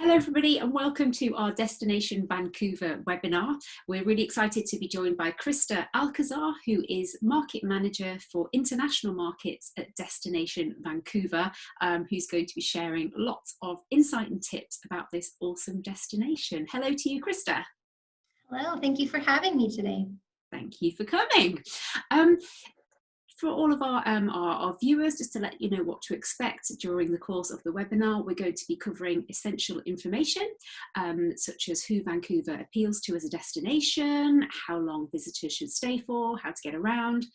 Hello everybody and welcome to our Destination Vancouver webinar. We're really excited to be joined by Krista Alcazar, who is Market Manager for International Markets at Destination Vancouver, who's going to be sharing lots of insight and tips about this awesome destination. Hello to you, Krista. Hello, thank you for having me today. Thank you for coming. For all of our viewers, just to let you know what to expect during the course of the webinar, we're going to be covering essential information, such as who Vancouver appeals to as a destination, how long visitors should stay for, how to get around.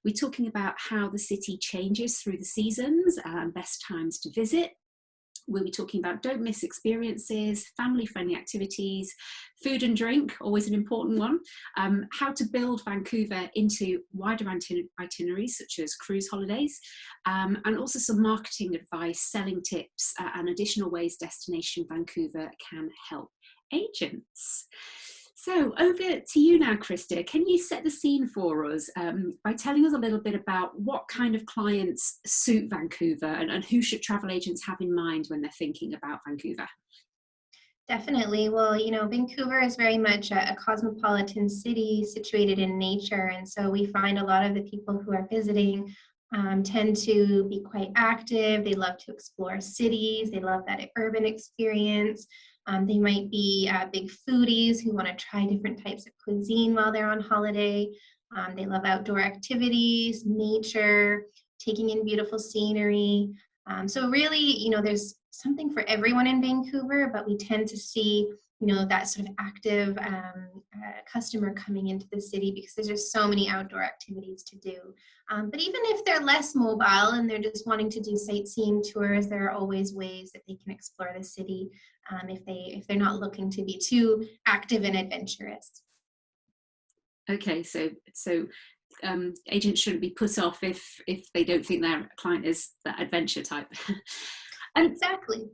We're talking about how the city changes through the seasons and best times to visit. We'll be talking about don't miss experiences, family-friendly activities, food and drink, always an important one, how to build Vancouver into wider itineraries such as cruise holidays, and also some marketing advice, selling tips, and additional ways Destination Vancouver can help agents. So over to you now, Krista. Can you set the scene for us by telling us a little bit about what kind of clients suit Vancouver and who should travel agents have in mind when they're thinking about Vancouver? Definitely. Well, Vancouver is very much a cosmopolitan city situated in nature. And so we find a lot of the people who are visiting tend to be quite active. They love to explore cities. They love that urban experience. They might be big foodies who want to try different types of cuisine while they're on holiday. They love outdoor activities, nature, taking in beautiful scenery. So really, there's something for everyone in Vancouver, but we tend to see, that sort of active customer coming into the city because there's just so many outdoor activities to do. But even if they're less mobile and they're just wanting to do sightseeing tours, there are always ways that they can explore the city if they're not looking to be too active and adventurous. Okay, so agents shouldn't be put off if they don't think their client is that adventure type. Exactly.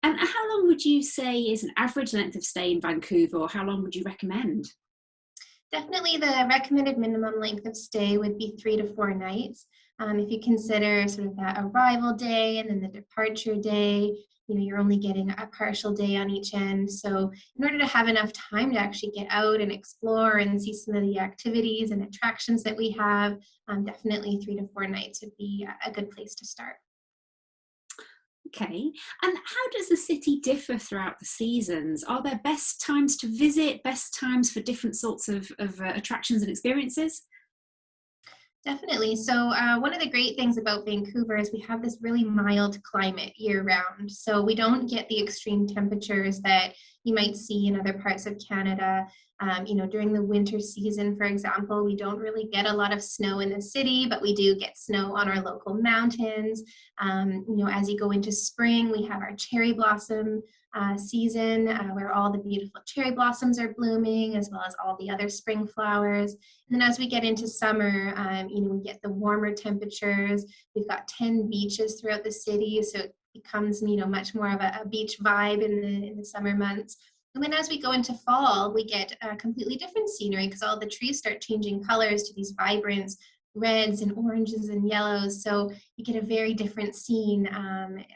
And how long would you say is an average length of stay in Vancouver, or how long would you recommend? Definitely the recommended minimum length of stay would be 3 to 4 nights. If you consider sort of that arrival day and then the departure day, you're only getting a partial day on each end. So in order to have enough time to actually get out and explore and see some of the activities and attractions that we have, definitely 3 to 4 nights would be a good place to start. Okay, and how does the city differ throughout the seasons? Are there best times to visit, best times for different sorts of attractions and experiences? Definitely. So one of the great things about Vancouver is we have this really mild climate year round. So we don't get the extreme temperatures that you might see in other parts of Canada. During the winter season, for example, we don't really get a lot of snow in the city, but we do get snow on our local mountains. As you go into spring, we have our cherry blossom season where all the beautiful cherry blossoms are blooming, as well as all the other spring flowers. And then as we get into summer, we get the warmer temperatures. We've got 10 beaches throughout the city, so it becomes, much more of a beach vibe in the summer months. And then as we go into fall, we get a completely different scenery because all the trees start changing colors to these vibrant reds and oranges and yellows. So you get a very different scene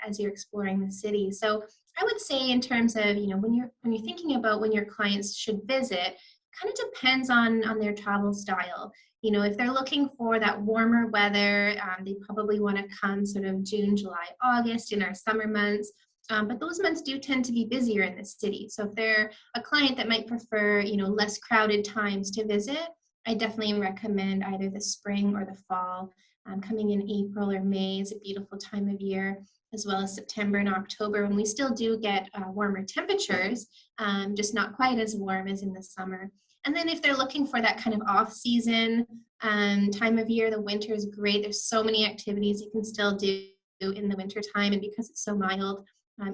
as you're exploring the city. So I would say in terms of, when you're thinking about when your clients should visit, kind of depends on their travel style. If they're looking for that warmer weather, they probably want to come sort of June, July, August in our summer months. But those months do tend to be busier in the city. So if they're a client that might prefer, less crowded times to visit, I definitely recommend either the spring or the fall. Coming in April or May is a beautiful time of year, as well as September and October when we still do get warmer temperatures, just not quite as warm as in the summer. And then if they're looking for that kind of off-season time of year, the winter is great. There's so many activities you can still do in the winter time, and because it's so mild,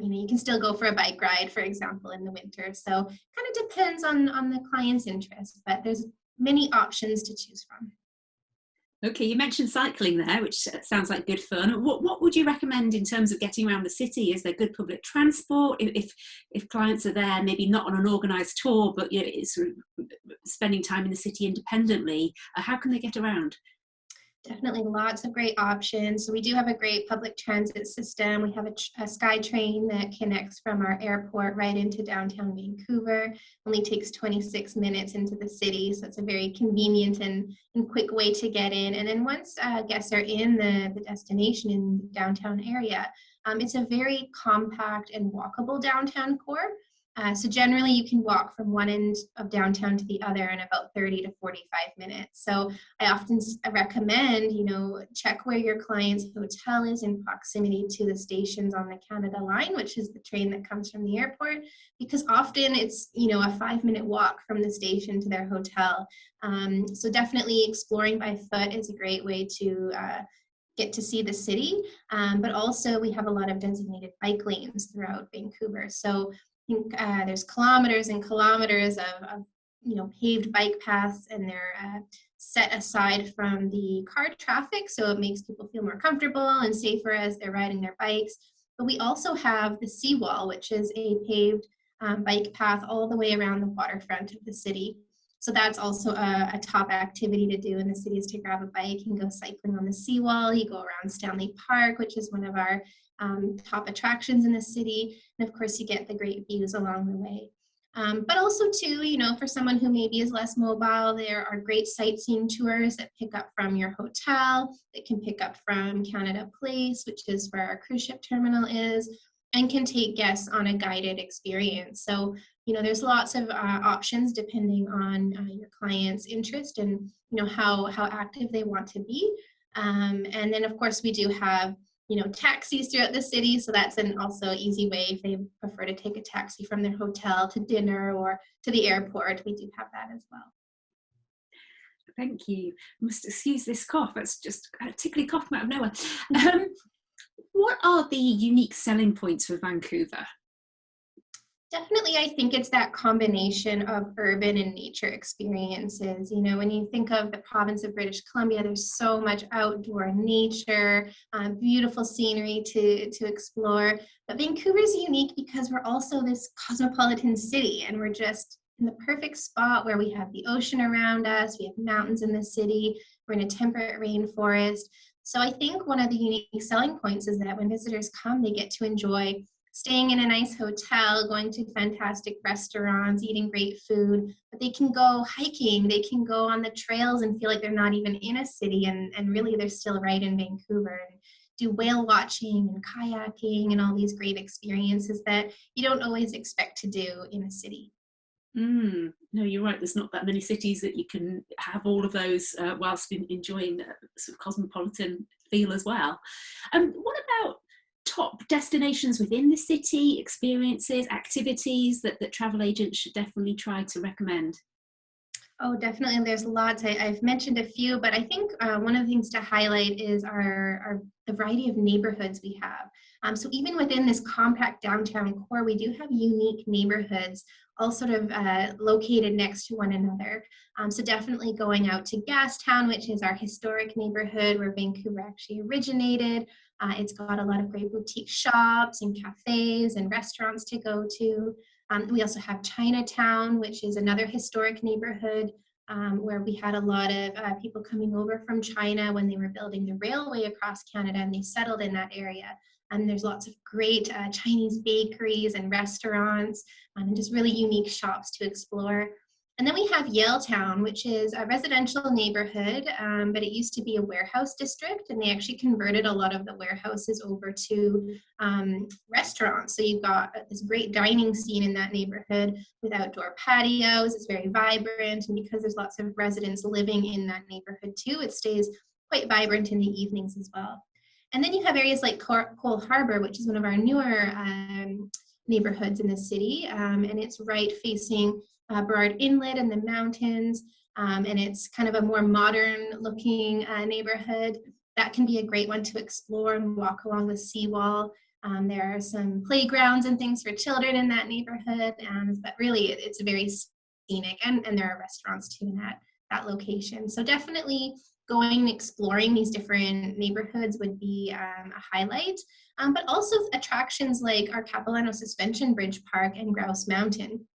you can still go for a bike ride, for example, in the winter. So kind of depends on the client's interest, but there's many options to choose from. Okay, you mentioned cycling there, which sounds like good fun. What would you recommend in terms of getting around the city? Is there good public transport? If clients are there, maybe not on an organised tour, but it's sort of spending time in the city independently, how can they get around? Definitely lots of great options. So we do have a great public transit system. We have a SkyTrain that connects from our airport right into downtown Vancouver. Only takes 26 minutes into the city, so it's a very convenient and quick way to get in. And then once guests are in the destination in the downtown area, it's a very compact and walkable downtown core. So generally you can walk from one end of downtown to the other in about 30 to 45 minutes. So I often recommend, check where your client's hotel is in proximity to the stations on the Canada line, which is the train that comes from the airport, because often it's, a 5-minute walk from the station to their hotel. So definitely exploring by foot is a great way to get to see the city, but also we have a lot of designated bike lanes throughout Vancouver. So I think there's kilometers and kilometers of paved bike paths, and they're set aside from the car traffic, so it makes people feel more comfortable and safer as they're riding their bikes. But we also have the seawall, which is a paved bike path all the way around the waterfront of the city. So that's also a top activity to do in the city, is to grab a bike and go cycling on the seawall. You go around Stanley Park, which is one of our top attractions in the city. And of course, you get the great views along the way. But also too, for someone who maybe is less mobile, there are great sightseeing tours that pick up from your hotel, that can pick up from Canada Place, which is where our cruise ship terminal is, and can take guests on a guided experience. So, there's lots of options depending on your client's interest and, how active they want to be. And then, of course, we do have taxis throughout the city. So that's an also easy way if they prefer to take a taxi from their hotel to dinner or to the airport. We do have that as well. Thank you. Must excuse this cough. It's just a tickly cough out of nowhere. What are the unique selling points for Vancouver? Definitely, I think it's that combination of urban and nature experiences. When you think of the province of British Columbia, there's so much outdoor nature, beautiful scenery to explore. But Vancouver is unique because we're also this cosmopolitan city, and we're just in the perfect spot where we have the ocean around us, we have mountains in the city, we're in a temperate rainforest. So I think one of the unique selling points is that when visitors come, they get to enjoy staying in a nice hotel, going to fantastic restaurants, eating great food, but they can go hiking, they can go on the trails and feel like they're not even in a city, and really they're still right in Vancouver, and do whale watching and kayaking and all these great experiences that you don't always expect to do in a city. No, you're right. There's not that many cities that you can have all of those whilst enjoying sort of cosmopolitan feel as well. What about top destinations within the city, experiences, activities that travel agents should definitely try to recommend? Oh, definitely. There's lots. I've mentioned a few, but I think one of the things to highlight is the variety of neighborhoods we have. So even within this compact downtown core, we do have unique neighborhoods, all sort of located next to one another. So definitely going out to Gastown, which is our historic neighborhood where Vancouver actually originated. It's got a lot of great boutique shops and cafes and restaurants to go to. We also have Chinatown, which is another historic neighborhood where we had a lot of people coming over from China when they were building the railway across Canada, and they settled in that area. And there's lots of great Chinese bakeries and restaurants and just really unique shops to explore. And then we have Yaletown, which is a residential neighborhood, but it used to be a warehouse district, and they actually converted a lot of the warehouses over to restaurants. So you've got this great dining scene in that neighborhood with outdoor patios. It's very vibrant, and because there's lots of residents living in that neighborhood too, it stays quite vibrant in the evenings as well. And then you have areas like Cole Harbor, which is one of our newer neighborhoods in the city, and it's right facing Burrard Inlet and the mountains, and it's kind of a more modern looking neighborhood. That can be a great one to explore and walk along the seawall. There are some playgrounds and things for children in that neighborhood, but really it's very scenic, and there are restaurants too in that location. So definitely going and exploring these different neighborhoods would be a highlight, but also attractions like our Capilano Suspension Bridge Park and Grouse Mountain.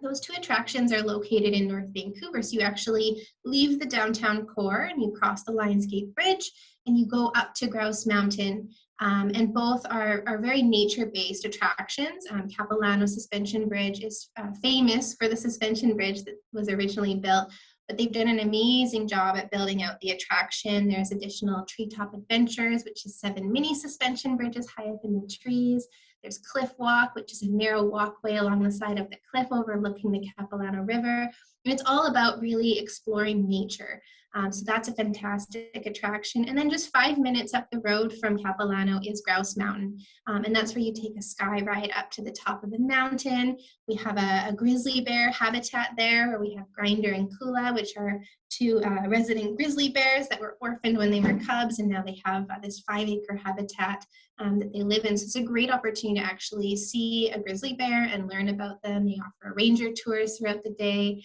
Those two attractions are located in North Vancouver. So you actually leave the downtown core and you cross the Lionsgate Bridge and you go up to Grouse Mountain. And both are very nature-based attractions. Capilano Suspension Bridge is famous for the suspension bridge that was originally built, but they've done an amazing job at building out the attraction. There's additional treetop adventures, which is 7 mini suspension bridges high up in the trees. There's Cliff Walk, which is a narrow walkway along the side of the cliff overlooking the Capilano River. And it's all about really exploring nature. So that's a fantastic attraction. And then just 5 minutes up the road from Capilano is Grouse Mountain. And that's where you take a sky ride up to the top of the mountain. We have a grizzly bear habitat there, where we have Grinder and Kula, which are two resident grizzly bears that were orphaned when they were cubs, and now they have this 5-acre habitat that they live in. So it's a great opportunity to actually see a grizzly bear and learn about them. They offer ranger tours throughout the day.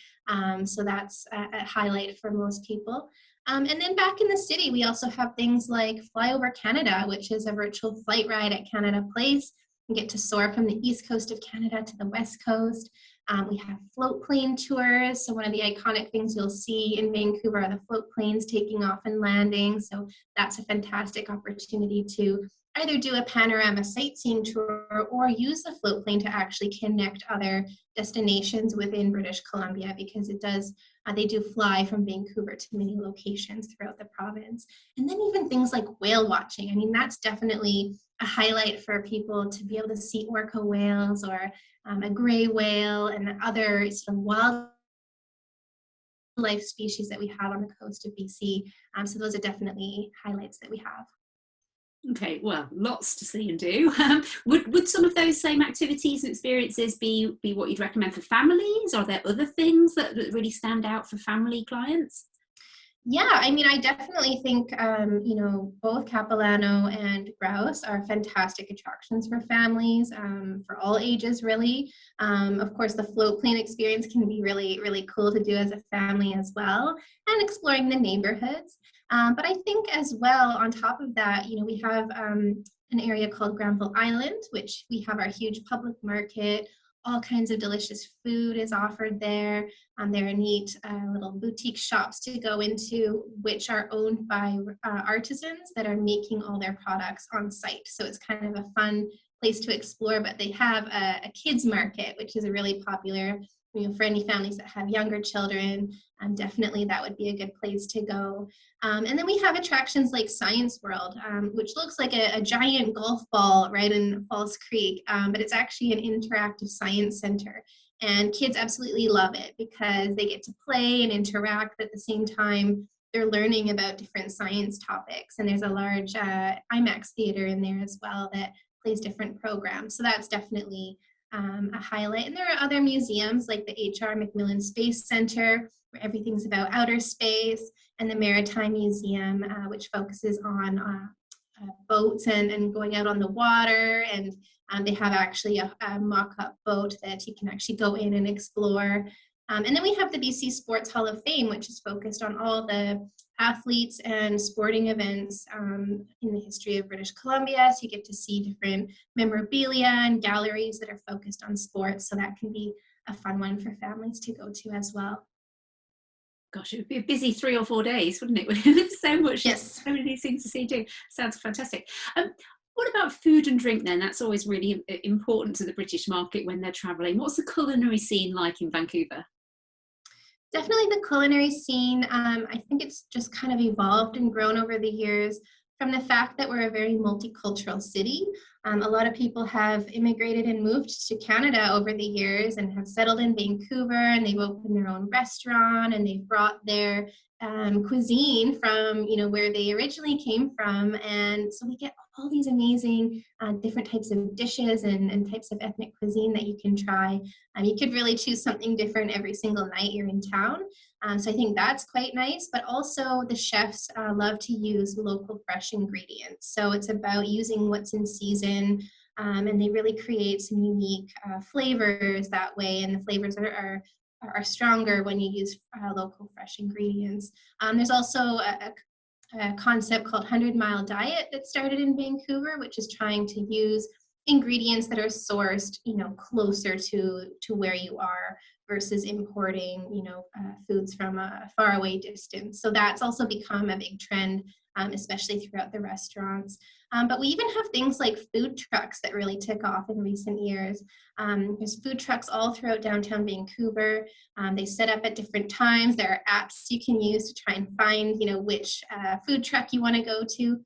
So that's a highlight for most people. And then back in the city, we also have things like Fly Over Canada, which is a virtual flight ride at Canada Place. You get to soar from the east coast of Canada to the west coast. We have float plane tours. So one of the iconic things you'll see in Vancouver are the float planes taking off and landing. So that's a fantastic opportunity to either do a panorama sightseeing tour or use the float plane to actually connect other destinations within British Columbia, because it does, they do fly from Vancouver to many locations throughout the province. And then even things like whale watching. I mean, that's definitely a highlight for people to be able to see orca whales or a gray whale and other sort of wildlife species that we have on the coast of BC. So those are definitely highlights that we have. Okay, well, lots to see and do. Would some of those same activities and experiences be what you'd recommend for families? Are there other things that really stand out for family clients? Yeah, I mean, I definitely think, both Capilano and Grouse are fantastic attractions for families, for all ages, really. Of course, the float plane experience can be really, really cool to do as a family as well, and exploring the neighborhoods. But I think as well, on top of that, we have an area called Granville Island, which we have our huge public market. All kinds of delicious food is offered there. There are neat little boutique shops to go into, which are owned by artisans that are making all their products on site. So it's kind of a fun place to explore, but they have a kids market, which is a really popular, for any families that have younger children. Definitely that would be a good place to go. And then we have attractions like Science World, which looks like a giant golf ball right in Falls Creek, but it's actually an interactive science center. And kids absolutely love it because they get to play and interact, but at the same time, they're learning about different science topics. And there's a large IMAX theater in there as well that plays different programs. So that's definitely a highlight. And there are other museums like the H.R. Macmillan Space Center, where everything's about outer space, and the Maritime Museum, which focuses on boats and going out on the water. And they have actually a mock-up boat that you can actually go in and explore. And then we have the BC Sports Hall of Fame, which is focused on all the athletes and sporting events in the history of British Columbia. So you get to see different memorabilia and galleries that are focused on sports. So that can be a fun one for families to go to as well. Gosh, it would be a busy 3 or 4 days, wouldn't it? With so much, yes, so many things to see and do. Sounds fantastic. What about food and drink then? That's always really important to the British market when they're traveling. What's the culinary scene like in Vancouver? Definitely the culinary scene. I think it's just kind of evolved and grown over the years from the fact that we're a very multicultural city. A lot of people have immigrated and moved to Canada over the years and have settled in Vancouver, and they've opened their own restaurant and they've brought their cuisine from where they originally came from. And so we get all these amazing different types of dishes and types of ethnic cuisine that you can try. You could really choose something different every single night you're in town. So I think that's quite nice, but also the chefs love to use local fresh ingredients. So it's about using what's in season, and they really create some unique flavors that way, and the flavors are stronger when you use local fresh ingredients. There's also a concept called 100 Mile Diet that started in Vancouver, which is trying to use ingredients that are sourced, closer to where you are versus importing, foods from a faraway distance. So that's also become a big trend, especially throughout the restaurants. But we even have things like food trucks that really took off in recent years. There's food trucks all throughout downtown Vancouver. They set up at different times. There are apps you can use to try and find, which food truck you want to go to.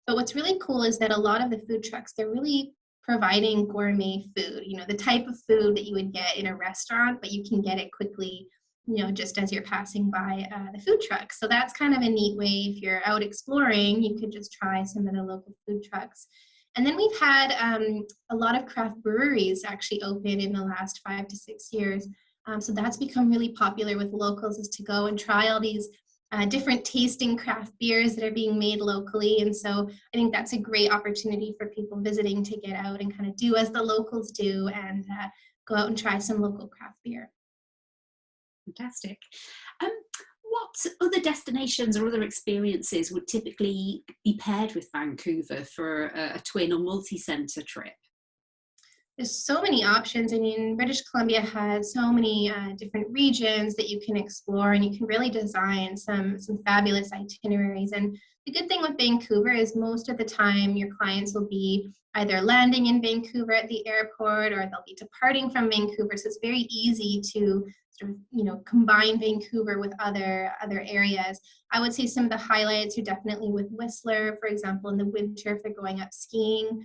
But what's really cool is that a lot of the food trucks, they're really providing gourmet food, the type of food that you would get in a restaurant, but you can get it quickly, just as you're passing by the food truck. So that's kind of a neat way. If you're out exploring, you could just try some of the local food trucks. And then we've had a lot of craft breweries actually open in the last 5 to 6 years. So that's become really popular with locals, is to go and try all these different tasting craft beers that are being made locally. And so I think that's a great opportunity for people visiting to get out and kind of do as the locals do and go out and try some local craft beer. Fantastic. What other destinations or other experiences would typically be paired with Vancouver for a twin or multi-centre trip? There's so many options. I mean, British Columbia has so many different regions that you can explore, and you can really design some fabulous itineraries. And the good thing with Vancouver is most of the time your clients will be either landing in Vancouver at the airport, or they'll be departing from Vancouver. So it's very easy to sort of, combine Vancouver with other areas. I would say some of the highlights are definitely with Whistler, for example, in the winter if they're going up skiing.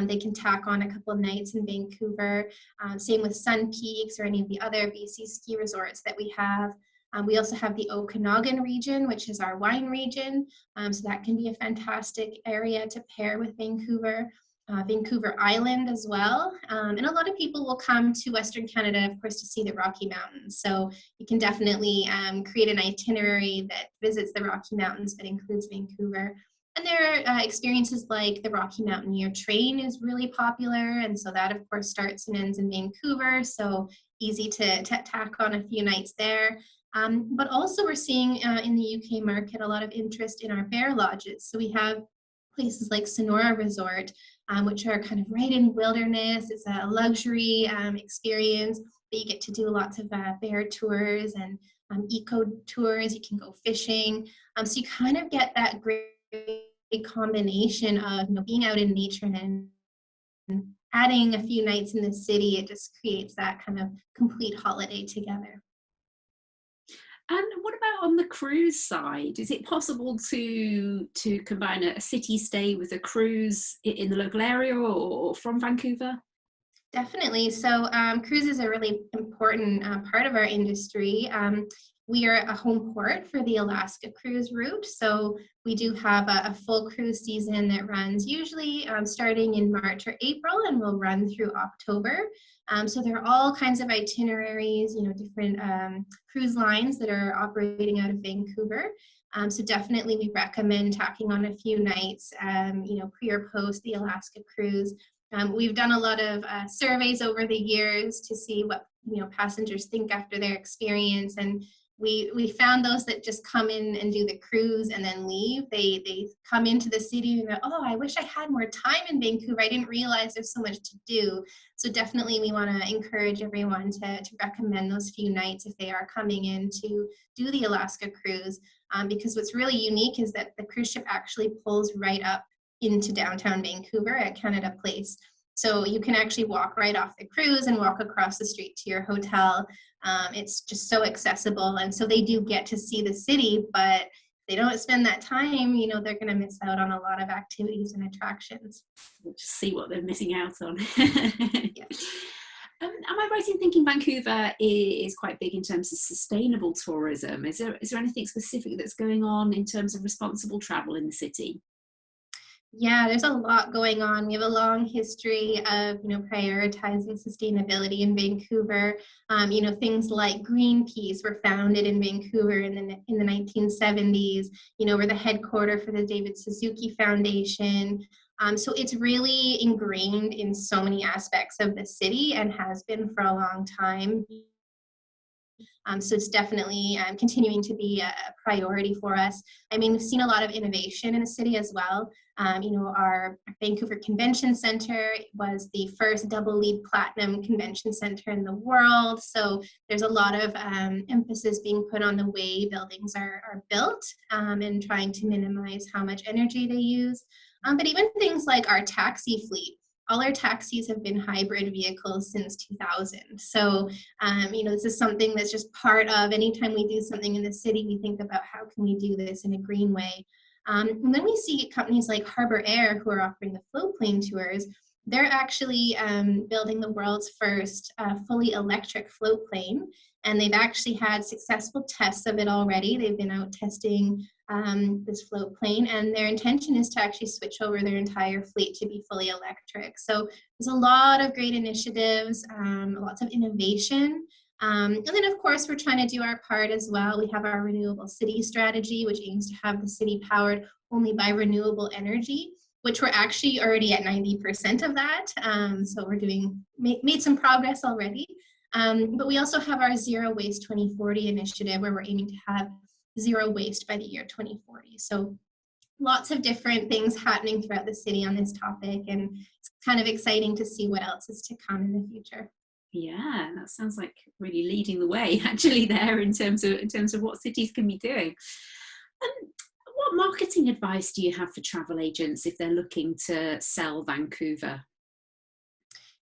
They can tack on a couple of nights in Vancouver. Same with Sun Peaks or any of the other BC ski resorts that we have. We also have the Okanagan region, which is our wine region. So that can be a fantastic area to pair with Vancouver. Vancouver Island as well. And a lot of people will come to Western Canada, of course, to see the Rocky Mountains. So you can definitely create an itinerary that visits the Rocky Mountains but includes Vancouver. And there are experiences like the Rocky Mountaineer Train is really popular. And so that, of course, starts and ends in Vancouver. So easy to tack on a few nights there. But also we're seeing in the UK market a lot of interest in our bear lodges. So we have places like Sonora Resort, which are kind of right in wilderness. It's a luxury experience, but you get to do lots of bear tours and eco tours. You can go fishing. So you kind of get that great combination of being out in nature and adding a few nights in the city. It just creates that kind of complete holiday together. And what about on the cruise side? Is it possible to combine a city stay with a cruise in the local area or from Vancouver? Definitely. So cruises are a really important part of our industry. We are a home port for the Alaska cruise route. So we do have a full cruise season that runs usually starting in March or April and will run through October. So there are all kinds of itineraries, different cruise lines that are operating out of Vancouver. So definitely we recommend tacking on a few nights, pre or post the Alaska cruise. We've done a lot of surveys over the years to see what passengers think after their experience, and we found those that just come in and do the cruise and then leave. They come into the city and go, oh, I wish I had more time in Vancouver. I didn't realize there's so much to do. So definitely we want to encourage everyone to recommend those few nights if they are coming in to do the Alaska cruise, because what's really unique is that the cruise ship actually pulls right up into downtown Vancouver at Canada Place. So you can actually walk right off the cruise and walk across the street to your hotel. It's just so accessible. And so they do get to see the city, but if they don't spend that time, they're going to miss out on a lot of activities and attractions. Just see what they're missing out on. Yes. Am I right in thinking Vancouver is quite big in terms of sustainable tourism? Is there anything specific that's going on in terms of responsible travel in the city? Yeah, there's a lot going on. We have a long history of, prioritizing sustainability in Vancouver. Things like Greenpeace were founded in Vancouver in the 1970s. We're the headquarters for the David Suzuki Foundation. So it's really ingrained in so many aspects of the city and has been for a long time. So it's definitely continuing to be a priority for us. I mean, we've seen a lot of innovation in the city as well. Our Vancouver Convention Center was the first double LEED Platinum convention center in the world. So there's a lot of emphasis being put on the way buildings are built and trying to minimize how much energy they use. But even things like our taxi fleet, all our taxis have been hybrid vehicles since 2000. So, this is something that's just part of anytime we do something in the city, we think about how can we do this in a green way. And then we see companies like Harbor Air who are offering the float plane tours. They're actually building the world's first fully electric float plane. And they've actually had successful tests of it already. They've been out testing this float plane, and their intention is to actually switch over their entire fleet to be fully electric. So there's a lot of great initiatives, lots of innovation. And then, of course, we're trying to do our part as well. We have our renewable city strategy, which aims to have the city powered only by renewable energy, which we're actually already at 90% of that. So we're made some progress already. But we also have our Zero Waste 2040 initiative, where we're aiming to have zero waste by the year 2040. So lots of different things happening throughout the city on this topic, and it's kind of exciting to see what else is to come in the future. Yeah, that sounds like really leading the way actually there in terms of what cities can be doing. What marketing advice do you have for travel agents if they're looking to sell Vancouver?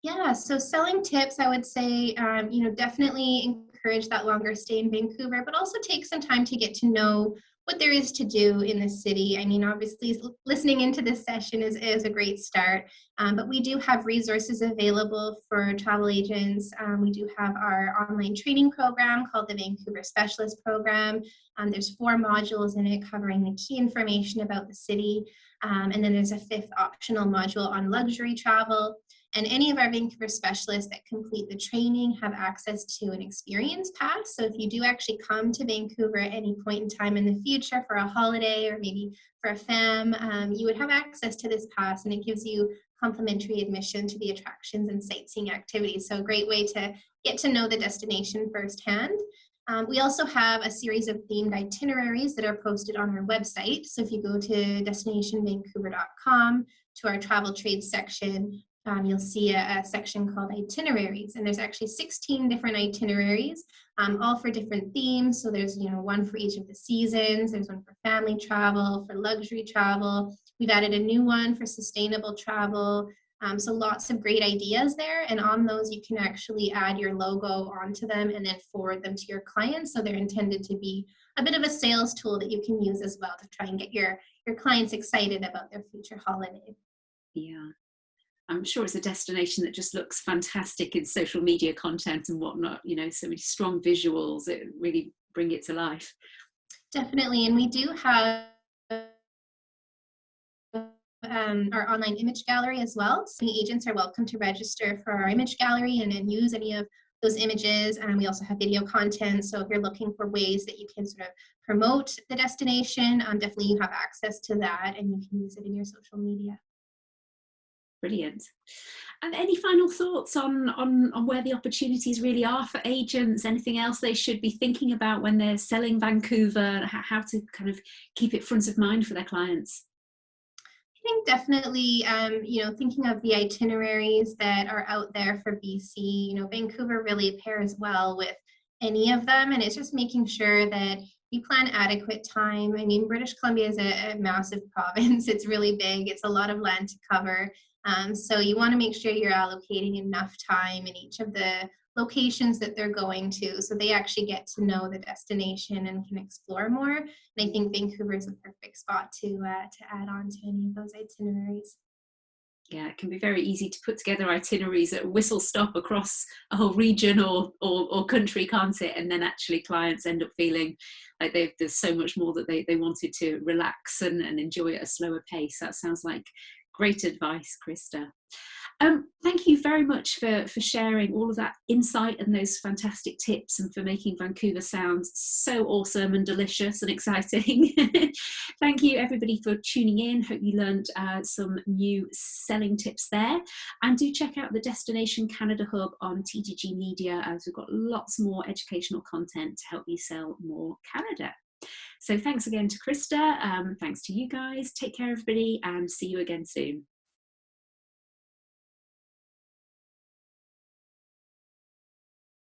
Yeah, so selling tips, I would say, definitely encourage that longer stay in Vancouver, but also take some time to get to know what there is to do in the city. I mean, obviously, listening into this session is a great start, but we do have resources available for travel agents. We do have our online training program called the Vancouver Specialist Program. There's 4 modules in it covering the key information about the city, and then there's a 5th optional module on luxury travel. And any of our Vancouver specialists that complete the training have access to an experience pass. So if you do actually come to Vancouver at any point in time in the future for a holiday or maybe for a fam, you would have access to this pass, and it gives you complimentary admission to the attractions and sightseeing activities. So a great way to get to know the destination firsthand. We also have a series of themed itineraries that are posted on our website. So if you go to destinationvancouver.com to our travel trades section, you'll see a section called itineraries, and there's actually 16 different itineraries, all for different themes. So there's one for each of the seasons. There's one for family travel, for luxury travel. We've added a new one for sustainable travel. So lots of great ideas there, and on those you can actually add your logo onto them and then forward them to your clients. So they're intended to be a bit of a sales tool that you can use as well to try and get your clients excited about their future holiday. Yeah. I'm sure it's a destination that just looks fantastic in social media content and whatnot, so many strong visuals that really bring it to life. Definitely, and we do have our online image gallery as well. So agents are welcome to register for our image gallery and then use any of those images. And we also have video content. So if you're looking for ways that you can sort of promote the destination, definitely you have access to that and you can use it in your social media. Brilliant. And any final thoughts on where the opportunities really are for agents? Anything else they should be thinking about when they're selling Vancouver? How to kind of keep it front of mind for their clients? I think definitely, thinking of the itineraries that are out there for BC, Vancouver really pairs well with any of them. And it's just making sure that you plan adequate time. I mean, British Columbia is a massive province. It's really big. It's a lot of land to cover. So you want to make sure you're allocating enough time in each of the locations that they're going to, so they actually get to know the destination and can explore more. And I think Vancouver is a perfect spot to add on to any of those itineraries. Yeah, it can be very easy to put together itineraries at whistle stop across a whole region or country, can't it? And then actually clients end up feeling like there's so much more that they wanted to relax and enjoy at a slower pace. That sounds like great advice, Krista. Thank you very much for sharing all of that insight and those fantastic tips, and for making Vancouver sound so awesome and delicious and exciting. Thank you everybody for tuning in. Hope you learned some new selling tips there, and do check out the Destination Canada Hub on TTG Media, as we've got lots more educational content to help you sell more Canada. So thanks again to Krista. Thanks to you guys. Take care, everybody, and see you again soon.